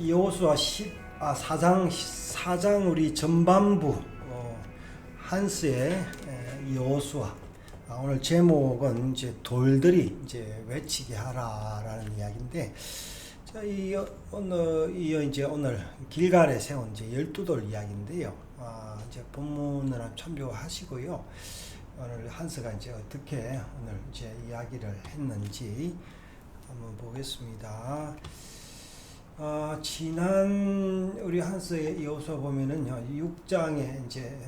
여호수아 4장 우리 전반부 한스의 여호수아. 오늘 제목은 이제 돌들이 이제 외치게 하라라는 이야기인데, 자, 오늘 길갈에 세운 이제 12돌 이야기인데요. 이제 본문을 참조하시고요. 오늘 한스가 이제 어떻게 오늘 이제 이야기를 했는지 한번 보겠습니다. 지난 우리 한스의 여호수아 보면은 6장에 이제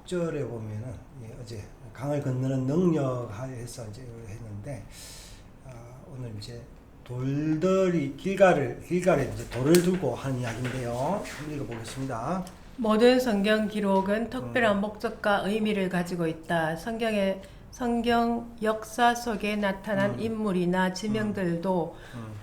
6절에 보면은 어제 강을 건너는 능력하에서 이제 했는데, 오늘 이제 돌들이 길갈에 이제 돌을 두고 하는 이야기인데요. 한번 읽어보겠습니다. 모든 성경 기록은 특별한 목적과 의미를 가지고 있다. 성경 역사 속에 나타난 인물이나 지명들도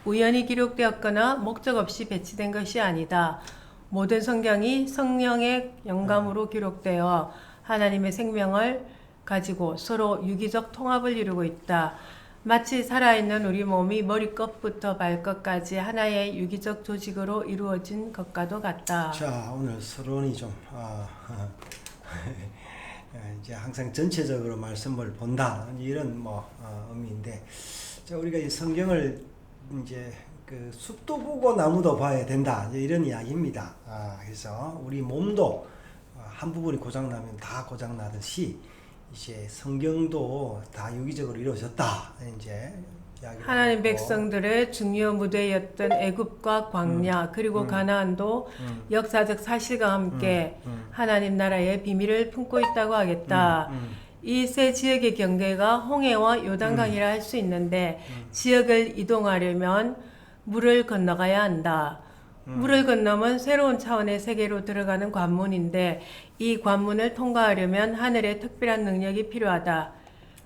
우연히 기록되었거나 목적 없이 배치된 것이 아니다. 모든 성경이 성령의 영감으로 기록되어 하나님의 생명을 가지고 서로 유기적 통합을 이루고 있다. 마치 살아있는 우리 몸이 머리끝부터 발끝까지 하나의 유기적 조직으로 이루어진 것과도 같다. 자, 오늘 서론이 좀 이제 항상 전체적으로 말씀을 본다 이런 의미인데, 자, 우리가 이 성경을 이제 그 숲도 보고 나무도 봐야 된다 이런 이야기입니다. 그래서 우리 몸도 한 부분이 고장나면 다 고장나듯이 이제 성경도 다 유기적으로 이루어졌다 이제 하나님 백성들의 중요 무대였던 애굽과 광야 그리고 가나안도 역사적 사실과 함께 하나님 나라의 비밀을 품고 있다고 하겠다. 이 세 지역의 경계가 홍해와 요단강이라 할 수 있는데, 지역을 이동하려면 물을 건너가야 한다. 물을 건너면 새로운 차원의 세계로 들어가는 관문인데, 이 관문을 통과하려면 하늘의 특별한 능력이 필요하다.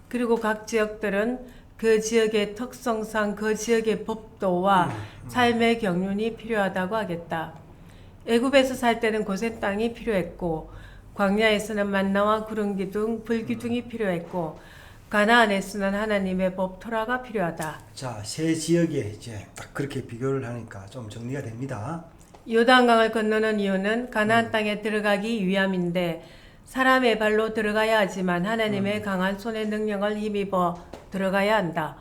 그리고 각 지역들은 그 지역의 특성상 그 지역의 법도와 삶의 경륜이 필요하다고 하겠다. 애굽에서 살 때는 고센 땅이 필요했고, 광야에서는 만나와 구름 기둥, 불 기둥이 필요했고, 가나안에서는 하나님의 법 토라가 필요하다. 자, 세 지역에 이제 딱 그렇게 비교를 하니까 좀 정리가 됩니다. 요단강을 건너는 이유는 가나안 땅에 들어가기 위함인데, 사람의 발로 들어가야 하지만 하나님의 강한 손의 능력을 힘입어 들어가야 한다.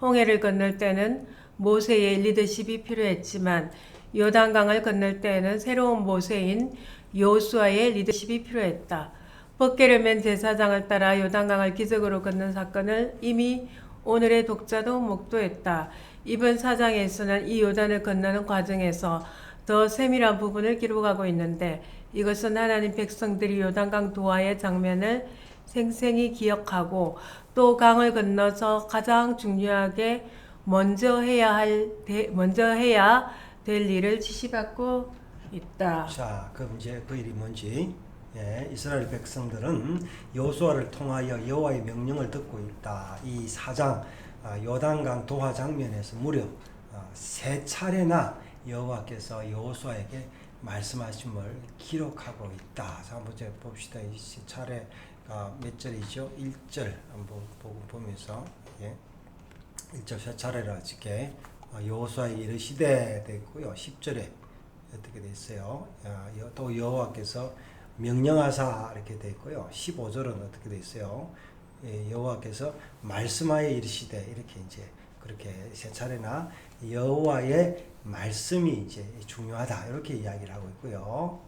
홍해를 건널 때는 모세의 리더십이 필요했지만, 요단강을 건널 때에는 새로운 모세인 여호수아의 리더십이 필요했다. 법궤를 맨 제사장을 따라 요단강을 기적으로 건넌 사건을 이미 오늘의 독자도 목도했다. 이번 4장에서는 이 요단을 건너는 과정에서 더 세밀한 부분을 기록하고 있는데, 이것은 하나님 백성들이 요단강 도하의 장면을 생생히 기억하고 또 강을 건너서 가장 중요하게 먼저 해야 될 일을 지시받고 있다. 자, 그럼 이제 그 일이 뭔지. 이스라엘 백성들은 여호수아를 통하여 여호와의 명령을 듣고 있다. 이 4장 요단강 도하 장면에서 무려 3차례나 여호와께서 여호수아에게 말씀하심을 기록하고 있다. 자, 한번 봅시다. 이 차례가 몇 절이죠? 1절 한번 보면서 1절 3차례라 이렇게 여호수아에 이르시되 됐고요. 10절에 어떻게 됐어요? 또 여호와께서 명령하사 이렇게 돼 있고요. 15절은 어떻게 돼 있어요? 여호와께서 말씀하여 이르시되 이렇게 이제 그렇게 세 차례나 여호와의 말씀이 이제 중요하다 이렇게 이야기를 하고 있고요.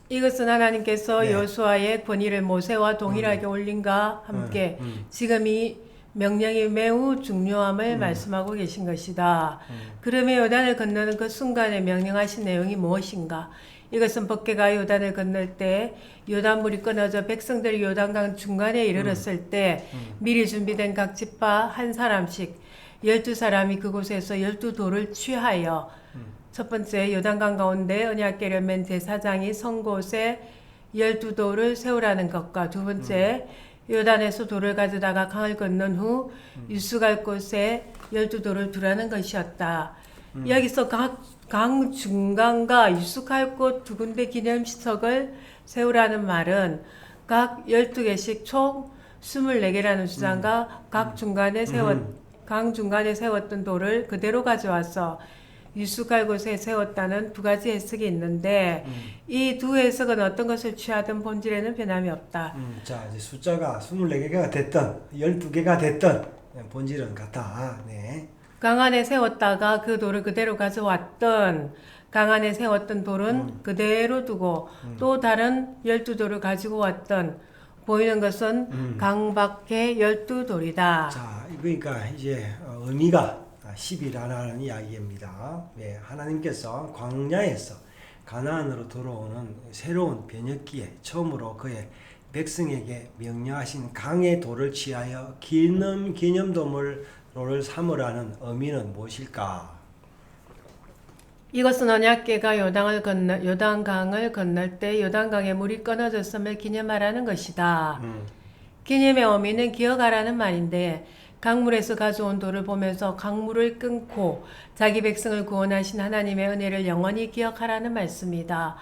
이것은 하나님께서 여호수아의 권위를 모세와 동일하게 올린과 함께 지금 이 명령이 매우 중요함을 말씀하고 계신 것이다. 그러면 요단을 건너는 그 순간에 명령하신 내용이 무엇인가? 이것은 법궤가 요단을 건널 때 요단물이 끊어져 백성들이 요단강 중간에 이르렀을 때 미리 준비된 각 지파 한 사람씩 12사람이 그곳에서 12돌을 취하여 첫 번째 요단강 가운데 언약궤를 맨 제사장이 선 곳에 12돌을 세우라는 것과, 두 번째 요단에서 돌을 가져다가 강을 건넌 후 유수갈 곳에 12돌을 두라는 것이었다. 여기서 강 중간과 유숙할 곳 두 군데 기념시석을 세우라는 말은 각 12개씩 총 24개라는 주장과 강 중간에 세웠던 돌을 그대로 가져와서 유숙할 곳에 세웠다는 두 가지 해석이 있는데 이 두 해석은 어떤 것을 취하든 본질에는 변함이 없다. 자, 이제 숫자가 24개가 됐던 12개가 됐던 본질은 같다. 네. 강 안에 세웠다가 그 돌을 그대로 가져왔던 강 안에 세웠던 돌은 그대로 두고 또 다른 12돌을 가지고 왔던 보이는 것은 강 밖에 12돌이다. 자, 그러니까 이제 의미가 10이라는 이야기입니다. 네, 하나님께서 광야에서 가나안으로 들어오는 새로운 변혁기에 처음으로 그의 백성에게 명령하신 강의 돌을 취하여 기념도를 삼으라는 의미는 무엇일까? 이것은 언약궤가 요단강을 건널 때 요단강의 물이 끊어졌음을 기념하라는 것이다. 기념의 의미는 기억하라는 말인데 강물에서 가져온 돌을 보면서 강물을 끊고 자기 백성을 구원하신 하나님의 은혜를 영원히 기억하라는 말씀이다.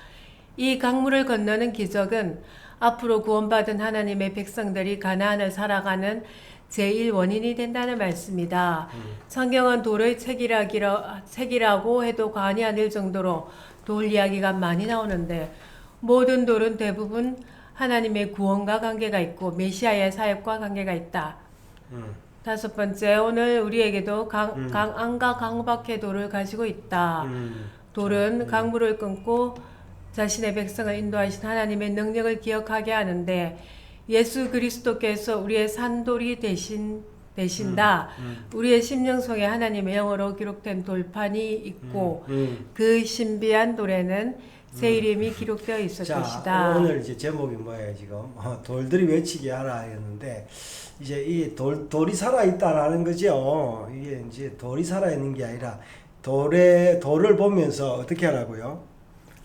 이 강물을 건너는 기적은 앞으로 구원받은 하나님의 백성들이 가나안을 살아가는 제1원인이 된다는 말씀이다. 성경은 돌의 책이라고 해도 과언이 아닐 정도로 돌 이야기가 많이 나오는데 모든 돌은 대부분 하나님의 구원과 관계가 있고 메시아의 사역과 관계가 있다. 다섯 번째, 오늘 우리에게도 강안과 강 밖의 돌을 가지고 있다. 돌은 강물을 끊고 자신의 백성을 인도하신 하나님의 능력을 기억하게 하는데 예수 그리스도께서 우리의 산돌이 되신다. 우리의 심령 속에 하나님의 영어로 기록된 돌판이 있고 그 신비한 돌에는 새 이름이 기록되어 있을 자, 것이다. 오늘 이제 제목이 뭐예요 지금? 돌들이 외치게 하라 했는데 이제 이 돌이 살아 있다라는 거죠. 이게 이제 돌이 살아 있는 게 아니라 돌을 보면서 어떻게 하라고요?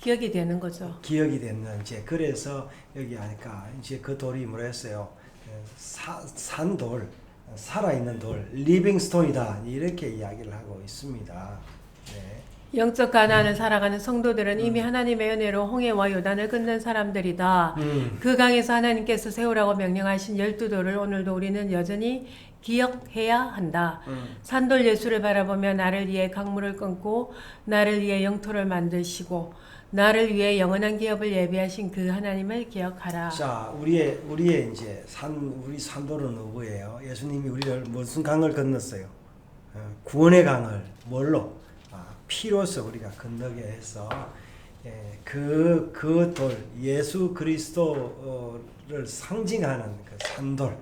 기억이 되는 거죠. 기억이 됐는지. 그래서 여기 하니까 이제 그 돌이 뭐라 했어요? 산돌, 살아있는 돌, 리빙스톤이다. 이렇게 이야기를 하고 있습니다. 네. 영적 가나안을 살아가는 성도들은 이미 하나님의 은혜로 홍해와 요단을 건넌 사람들이다. 그 강에서 하나님께서 세우라고 명령하신 12돌을 오늘도 우리는 여전히 기억해야 한다. 산돌 예수를 바라보며 나를 위해 강물을 끊고 나를 위해 영토를 만드시고 나를 위해 영원한 기업을 예비하신 그 하나님을 기억하라. 자, 우리의 이제 우리 산돌은 누구예요? 예수님이 우리를 무슨 강을 건넜어요? 구원의 강을 뭘로? 피로서 우리가 건너게 해서 그 돌 예수 그리스도를 상징하는 그 산돌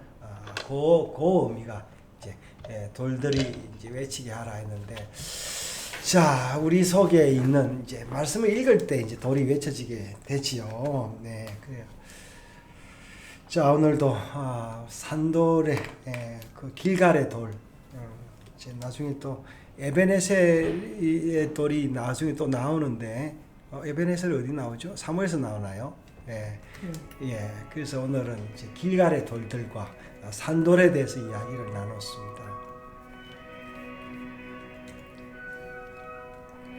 그 의미가 이제 돌들이 이제 외치게 하라 했는데 자 우리 속에 있는 이제 말씀을 읽을 때 이제 돌이 외쳐지게 되지요. 네 그래요. 자 오늘도 산돌의 그 길갈의 돌 이제 나중에 또 에베네셀의 돌이 나중에 또 나오는데 에베네셀 어디 나오죠? 사무엘에서 나오나요? 예. 예. 그래서 오늘은 이제 길갈의 돌들과 산돌에 대해서 이야기를 나눴습니다.